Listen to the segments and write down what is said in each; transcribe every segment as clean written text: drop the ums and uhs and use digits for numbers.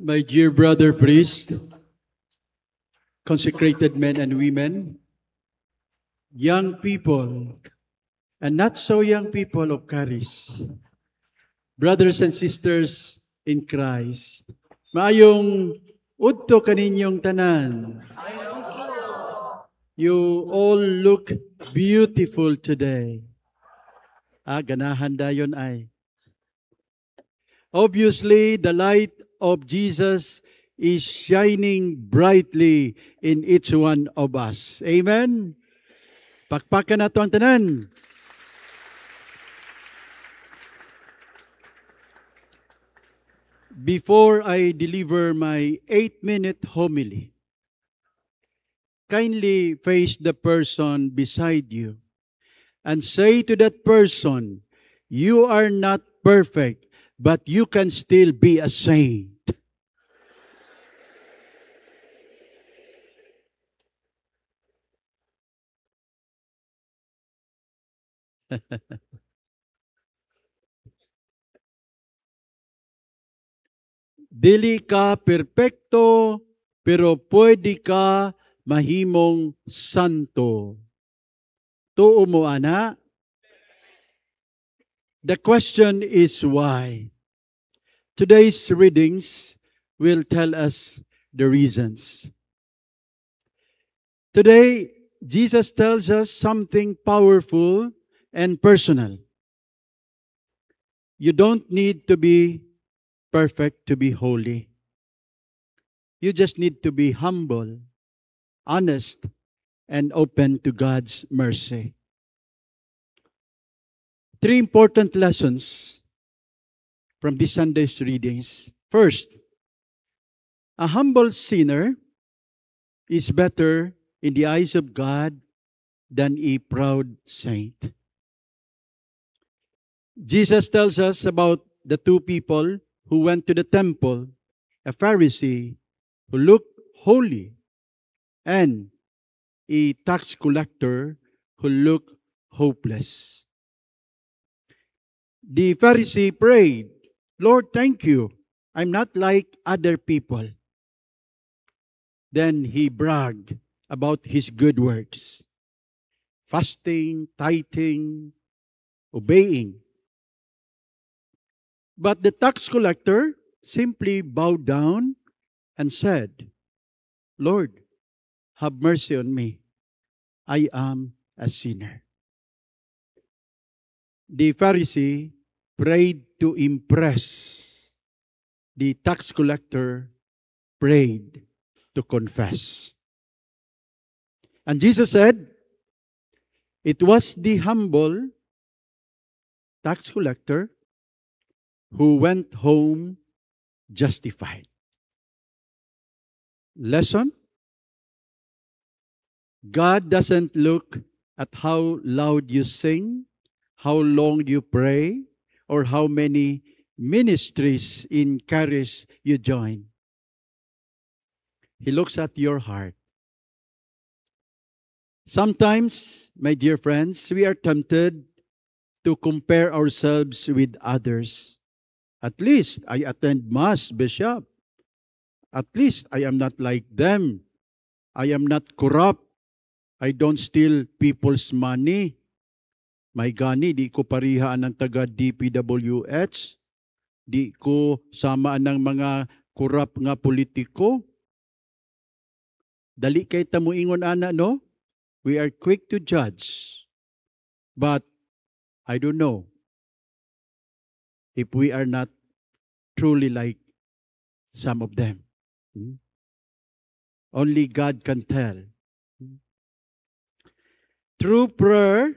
My dear brother priest, consecrated men and women, young people, and not so young people of Caris, brothers and sisters in Christ, maayong udto kaninyong tanan. You all look beautiful today. Ganahan dayon ay. Obviously, the light of Jesus is shining brightly in each one of us. Amen? Pakpakan nato ang tanan. Before I deliver my 8-minute homily, kindly face the person beside you and say to that person, you are not perfect, but you can still be a saint. Dili ka perpekto, pero pwede ka mahimong santo. Tuo mo, ana? The question is why. Today's readings will tell us the reasons. Today, Jesus tells us something powerful and personal. You don't need to be perfect to be holy. You just need to be humble, honest, and open to God's mercy. 3 important lessons from this Sunday's readings. First, a humble sinner is better in the eyes of God than a proud saint. Jesus tells us about the 2 people who went to the temple, a Pharisee who looked holy and a tax collector who looked hopeless. The Pharisee prayed, Lord, thank you. I'm not like other people. Then he bragged about his good works. Fasting, tithing, obeying. But the tax collector simply bowed down and said, Lord, have mercy on me. I am a sinner. The Pharisee prayed to impress. The tax collector prayed to confess. And Jesus said, it was the humble tax collector who went home justified. Lesson? God doesn't look at how loud you sing, how long you pray, or how many ministries in Caris you join. He looks at your heart. Sometimes, my dear friends, we are tempted to compare ourselves with others. At least I attend Mass, Bishop. At least I am not like them. I am not corrupt. I don't steal people's money. May gani, di ko parihaan ng taga DPWH. Di ko samaan ng mga corrupt nga politiko. Dali kay tamuingon ana, no? We are quick to judge. But I don't know if we are not truly like some of them. Only God can tell. True prayer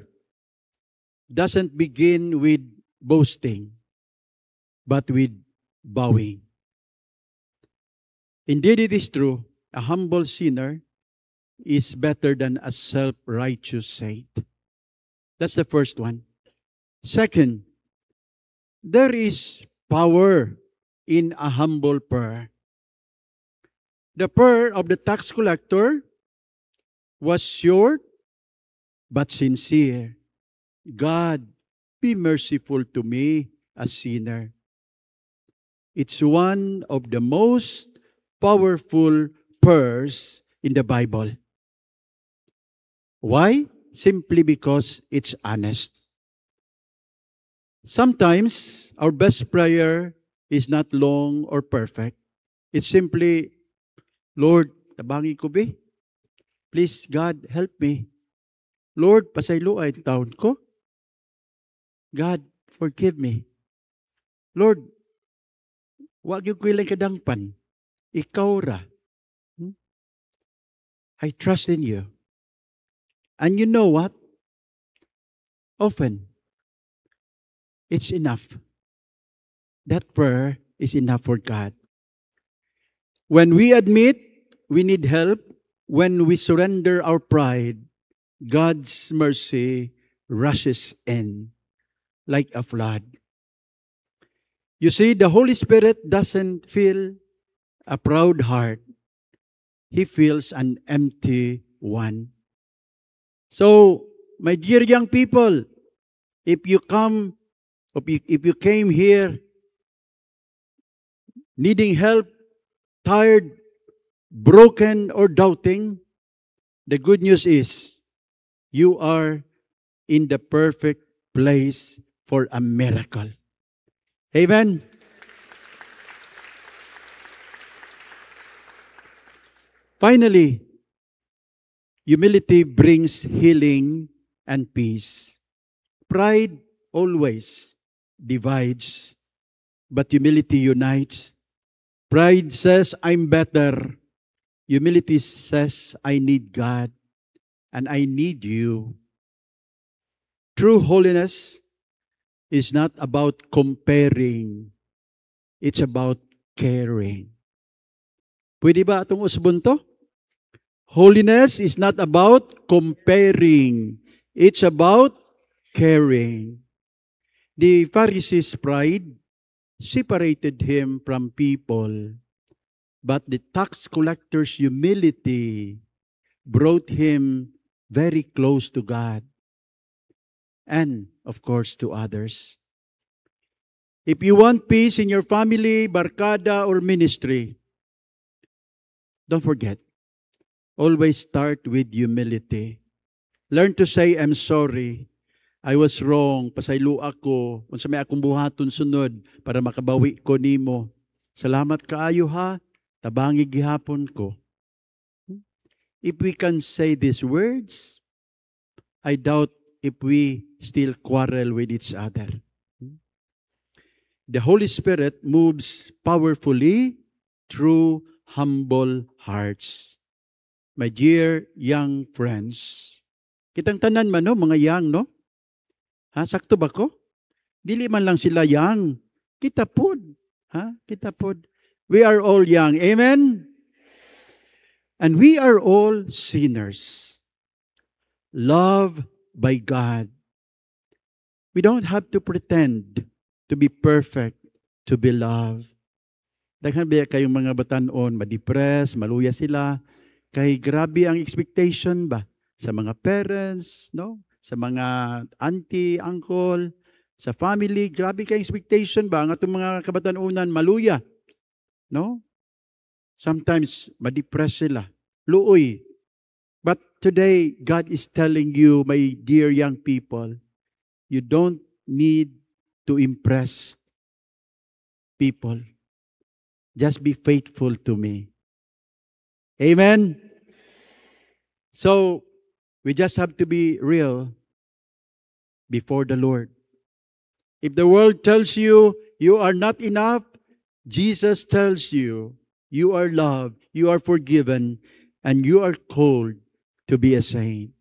doesn't begin with boasting, but with bowing. Indeed, it is true, a humble sinner is better than a self-righteous saint. That's the first one. Second, there is power in a humble prayer. The prayer of the tax collector was short but sincere. God, be merciful to me, a sinner. It's one of the most powerful prayers in the Bible. Why? Simply because it's honest. Sometimes our best prayer is not long or perfect. It's simply, Lord, tabangi ko be. Please, God, help me. Lord, pasaylo ay taon ko. God, forgive me. Lord, wag yung kuilang kadangpan. Ikaw ra. I trust in you. And you know what? Often, it's enough. That prayer is enough for God. When we admit we need help, when we surrender our pride, God's mercy rushes in like a flood. You see, the Holy Spirit doesn't feel a proud heart. He feels an empty one. So, my dear young people, if you came here needing help, tired, broken, or doubting, the good news is you are in the perfect place for a miracle. Amen? Finally, humility brings healing and peace. Pride always divides, but humility unites. Pride says, I'm better. Humility says, I need God and I need you. True holiness is not about comparing. It's about caring. Pwede ba itong usbon to? Holiness is not about comparing. It's about caring. The Pharisees' pride separated him from people, but the tax collector's humility brought him very close to God and, of course, to others. If you want peace in your family, barkada, or ministry, don't forget, always start with humility. Learn to say, I'm sorry. I was wrong. Pasaylo ako. Kung sa may akong buhaton sunod para makabawi ko nimo. Salamat kaayo ha. Tabangi gihapon ko. If we can say these words, I doubt if we still quarrel with each other. The Holy Spirit moves powerfully through humble hearts. My dear young friends, kitang tanan man no, mga young no? Ha, sakto ba ko? Dili man lang sila young. Kita pod. Ha? Kita pod. We are all young. Amen? And we are all sinners. Loved by God. We don't have to pretend to be perfect, to be loved. Daghan ba kayong mga batanon, ma-depress, maluya sila, kay grabe ang expectation ba sa mga parents, no? Sa mga auntie, uncle, sa family, grabe kay expectation ba ang atong mga kabatanunan maluya, no? Sometimes ma-depress sila, luoy. But today, God is telling you, my dear young people, you don't need to impress people. Just be faithful to me. Amen? So, we just have to be real before the Lord. If the world tells you you are not enough, Jesus tells you you are loved, you are forgiven, and you are called to be a saint.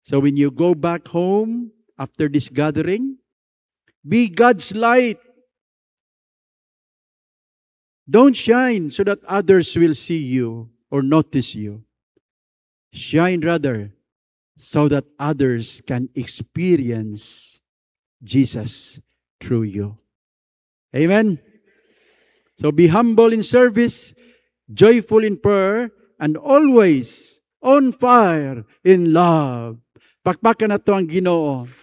So when you go back home after this gathering, be God's light. Don't shine so that others will see you or notice you. Shine rather so that others can experience Jesus through you. Amen? So be humble in service, joyful in prayer, and always on fire in love. Pakpakan na to ang Ginoo. 'Di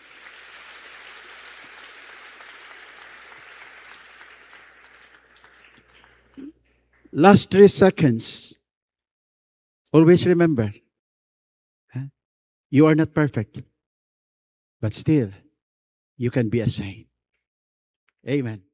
last 3 seconds, always remember, you are not perfect, but still, you can be a saint. Amen.